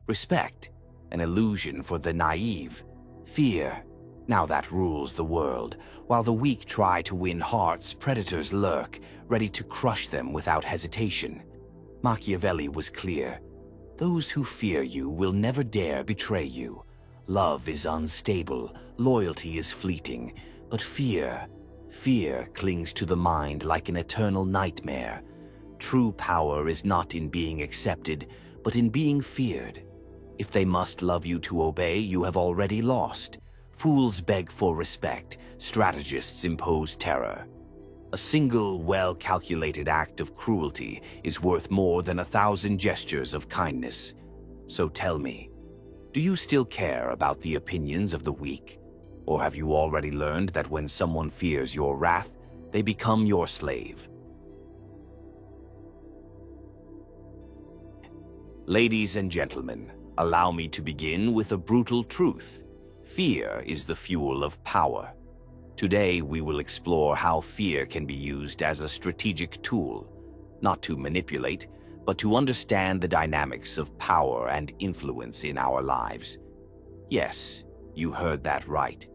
Respect, an illusion for the naive. Fear, now that rules the world. While the weak try to win hearts, predators lurk, ready to crush them without hesitation. Machiavelli was clear. Those who fear you will never dare betray you. Love is unstable, loyalty is fleeting, but fear clings to the mind like an eternal nightmare. True power is not in being accepted, but in being feared. If they must love you to obey, you have already lost. Fools beg for respect, strategists impose terror. A single, well-calculated act of cruelty is worth more than 1,000 gestures of kindness. So tell me, do you still care about the opinions of the weak? Or have you already learned that when someone fears your wrath, they become your slave? Ladies and gentlemen, allow me to begin with a brutal truth. Fear is the fuel of power. Today, we will explore how fear can be used as a strategic tool, not to manipulate, but to understand the dynamics of power and influence in our lives. Yes, you heard that right.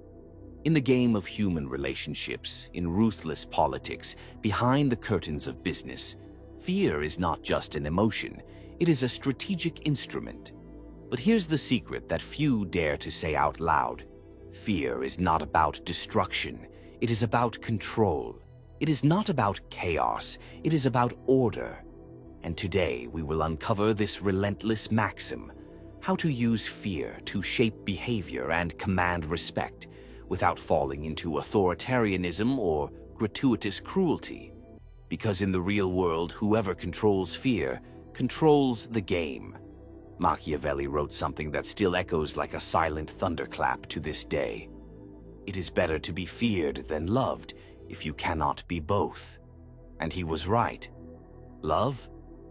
In the game of human relationships, in ruthless politics, behind the curtains of business, fear is not just an emotion, it is a strategic instrument. But here's the secret that few dare to say out loud. Fear is not about destruction, it is about control. It is not about chaos, it is about order. And today we will uncover this relentless maxim, how to use fear to shape behavior and command respect, without falling into authoritarianism or gratuitous cruelty. Because in the real world, whoever controls fear controls the game. Machiavelli wrote something that still echoes like a silent thunderclap to this day. It is better to be feared than loved if you cannot be both. And he was right. Love?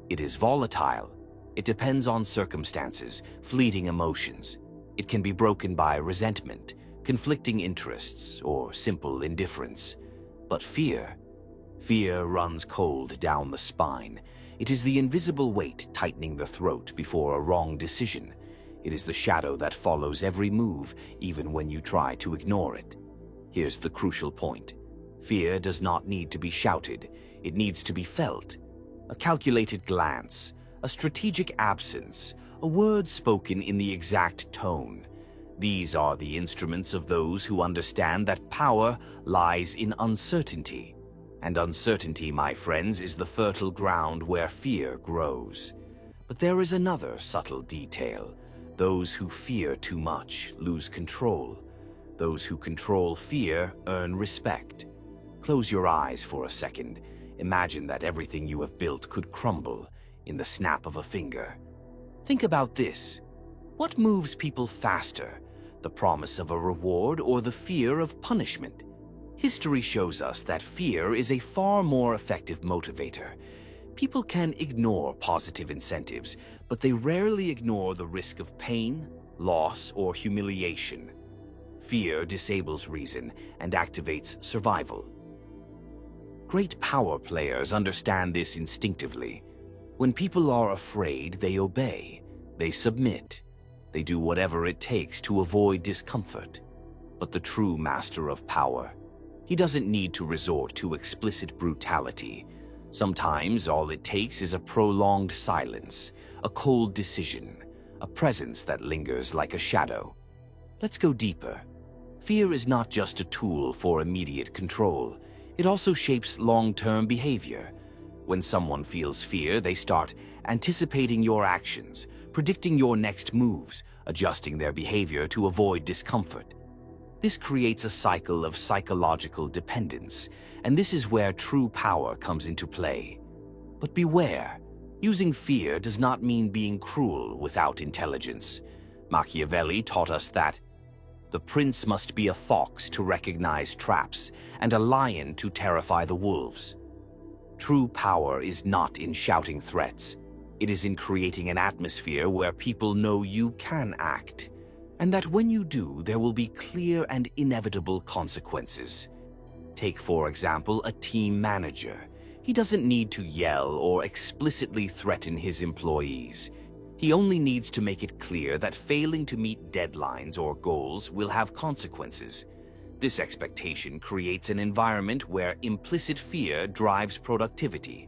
It is volatile. It depends on circumstances, fleeting emotions. It can be broken by resentment, conflicting interests, or simple indifference. But fear runs cold down the spine. It is the invisible weight tightening the throat before a wrong decision. It is the shadow that follows every move, even when you try to ignore it. Here's the crucial point. Fear does not need to be shouted. It needs to be felt. A calculated glance, a strategic absence, a word spoken in the exact tone. These are the instruments of those who understand that power lies in uncertainty. And uncertainty, my friends, is the fertile ground where fear grows. But there is another subtle detail. Those who fear too much lose control. Those who control fear earn respect. Close your eyes for a second. Imagine that everything you have built could crumble in the snap of a finger. Think about this. What moves people faster, the promise of a reward or the fear of punishment? History shows us that fear is a far more effective motivator. People can ignore positive incentives, but they rarely ignore the risk of pain, loss, or humiliation. Fear disables reason and activates survival. Great power players understand this instinctively. When people are afraid, they obey, they submit, they do whatever it takes to avoid discomfort. But the true master of power, he doesn't need to resort to explicit brutality. Sometimes all it takes is a prolonged silence, a cold decision, a presence that lingers like a shadow. Let's go deeper. Fear is not just a tool for immediate control. It also shapes long-term behavior. When someone feels fear, they start anticipating your actions, predicting your next moves, adjusting their behavior to avoid discomfort. This creates a cycle of psychological dependence, and this is where true power comes into play. But beware, using fear does not mean being cruel without intelligence. Machiavelli taught us that the prince must be a fox to recognize traps and a lion to terrify the wolves. True power is not in shouting threats. It is in creating an atmosphere where people know you can act, and that when you do, there will be clear and inevitable consequences. Take, for example, a team manager. He doesn't need to yell or explicitly threaten his employees. He only needs to make it clear that failing to meet deadlines or goals will have consequences. This expectation creates an environment where implicit fear drives productivity.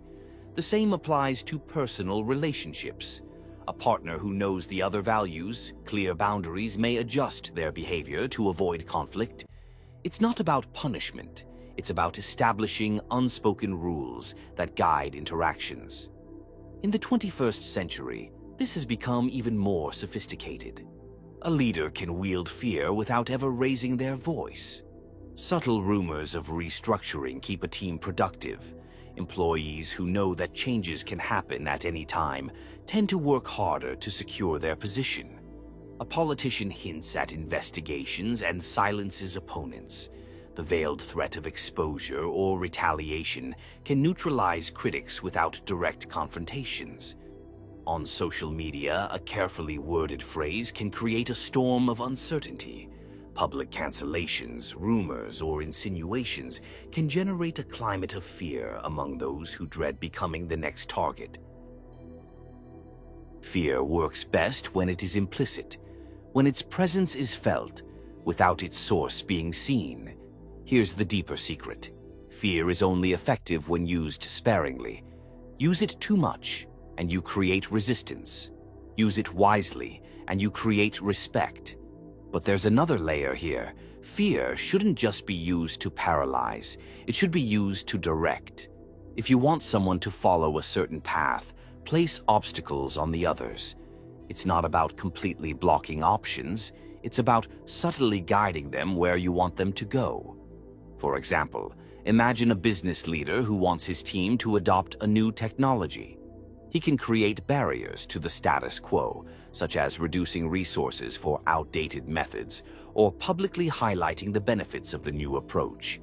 The same applies to personal relationships. A partner who knows the other values, clear boundaries, may adjust their behavior to avoid conflict. It's not about punishment. It's about establishing unspoken rules that guide interactions. In the 21st century, this has become even more sophisticated. A leader can wield fear without ever raising their voice. Subtle rumors of restructuring keep a team productive. Employees who know that changes can happen at any time tend to work harder to secure their position. A politician hints at investigations and silences opponents. The veiled threat of exposure or retaliation can neutralize critics without direct confrontations. On social media, a carefully worded phrase can create a storm of uncertainty. Public cancellations, rumors, or insinuations can generate a climate of fear among those who dread becoming the next target. Fear works best when it is implicit, when its presence is felt, without its source being seen. Here's the deeper secret. Fear is only effective when used sparingly. Use it too much, and you create resistance. Use it wisely, and you create respect. But there's another layer here. Fear shouldn't just be used to paralyze. It should be used to direct. If you want someone to follow a certain path, place obstacles on the others. It's not about completely blocking options. It's about subtly guiding them where you want them to go. For example, imagine a business leader who wants his team to adopt a new technology. He can create barriers to the status quo, such as reducing resources for outdated methods or publicly highlighting the benefits of the new approach.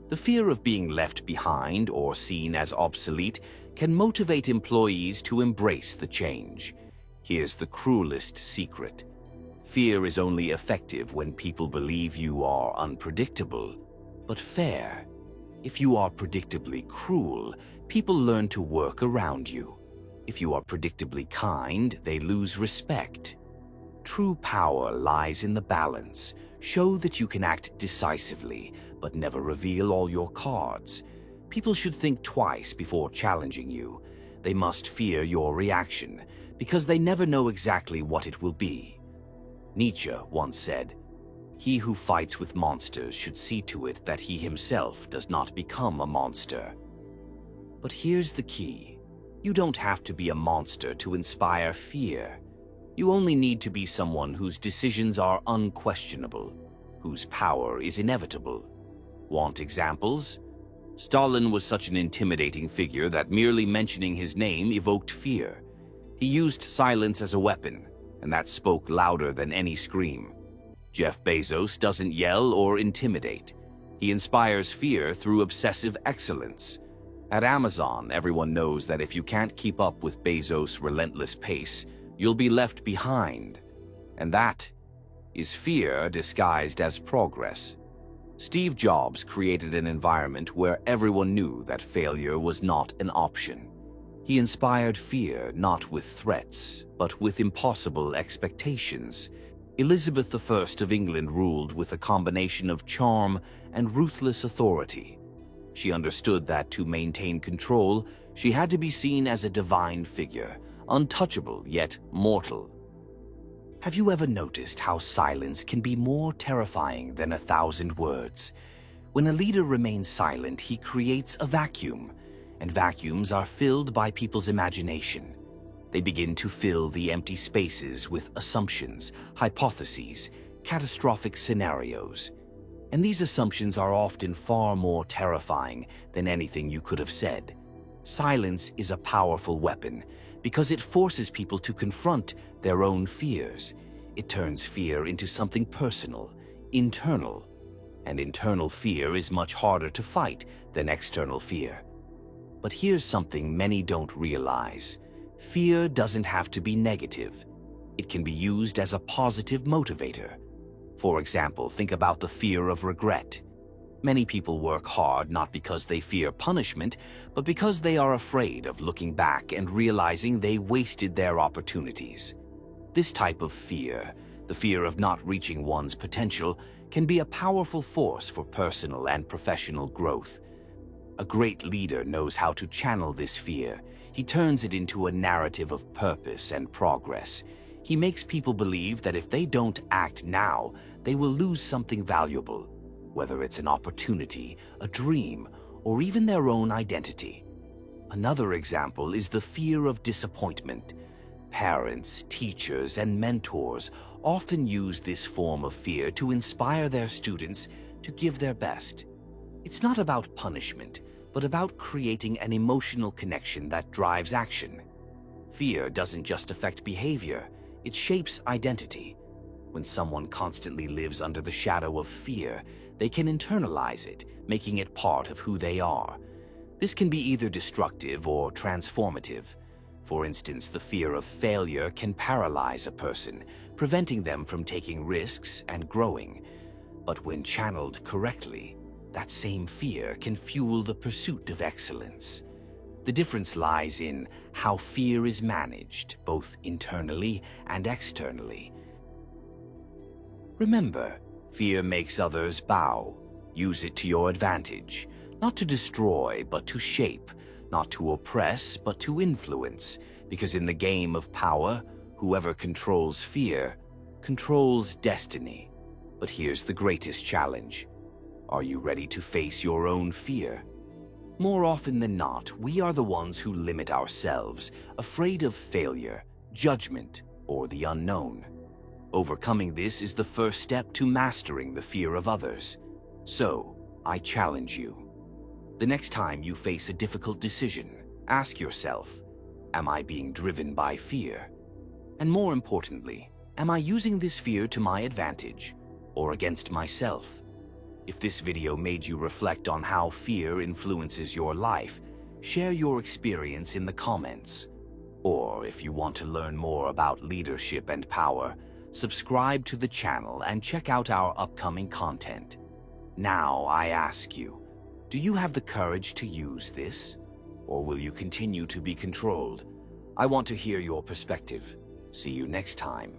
The fear of being left behind or seen as obsolete can motivate employees to embrace the change. Here's the cruelest secret. Fear is only effective when people believe you are unpredictable, but fair. If you are predictably cruel, people learn to work around you. If you are predictably kind, they lose respect. True power lies in the balance. Show that you can act decisively, but never reveal all your cards. People should think twice before challenging you. They must fear your reaction, because they never know exactly what it will be. Nietzsche once said, "He who fights with monsters should see to it that he himself does not become a monster." But here's the key. You don't have to be a monster to inspire fear. You only need to be someone whose decisions are unquestionable, whose power is inevitable. Want examples? Stalin was such an intimidating figure that merely mentioning his name evoked fear. He used silence as a weapon, and that spoke louder than any scream. Jeff Bezos doesn't yell or intimidate. He inspires fear through obsessive excellence. At Amazon, everyone knows that if you can't keep up with Bezos' relentless pace, you'll be left behind. And that is fear disguised as progress. Steve Jobs created an environment where everyone knew that failure was not an option. He inspired fear not with threats, but with impossible expectations. Elizabeth I of England ruled with a combination of charm and ruthless authority. She understood that to maintain control, she had to be seen as a divine figure, untouchable yet mortal. Have you ever noticed how silence can be more terrifying than 1,000 words? When a leader remains silent, he creates a vacuum, and vacuums are filled by people's imagination. They begin to fill the empty spaces with assumptions, hypotheses, catastrophic scenarios. And these assumptions are often far more terrifying than anything you could have said. Silence is a powerful weapon because it forces people to confront their own fears. It turns fear into something personal, internal. And internal fear is much harder to fight than external fear. But here's something many don't realize. Fear doesn't have to be negative. It can be used as a positive motivator. For example, think about the fear of regret. Many people work hard not because they fear punishment, but because they are afraid of looking back and realizing they wasted their opportunities. This type of fear, the fear of not reaching one's potential, can be a powerful force for personal and professional growth. A great leader knows how to channel this fear. He turns it into a narrative of purpose and progress. He makes people believe that if they don't act now, they will lose something valuable, whether it's an opportunity, a dream, or even their own identity. Another example is the fear of disappointment. Parents, teachers, and mentors often use this form of fear to inspire their students to give their best. It's not about punishment, but about creating an emotional connection that drives action. Fear doesn't just affect behavior, it shapes identity. When someone constantly lives under the shadow of fear, they can internalize it, making it part of who they are. This can be either destructive or transformative. For instance, the fear of failure can paralyze a person, preventing them from taking risks and growing. But when channeled correctly, that same fear can fuel the pursuit of excellence. The difference lies in how fear is managed, both internally and externally. Remember, fear makes others bow. Use it to your advantage, not to destroy, but to shape, not to oppress, but to influence, because in the game of power, whoever controls fear controls destiny. But here's the greatest challenge. Are you ready to face your own fear? More often than not, we are the ones who limit ourselves, afraid of failure, judgment, or the unknown. Overcoming this is the first step to mastering the fear of others. So, I challenge you. The next time you face a difficult decision, ask yourself, am I being driven by fear? And more importantly, am I using this fear to my advantage or against myself? If this video made you reflect on how fear influences your life, share your experience in the comments. Or if you want to learn more about leadership and power, subscribe to the channel and check out our upcoming content. Now I ask you, do you have the courage to use this? Or will you continue to be controlled? I want to hear your perspective. See you next time.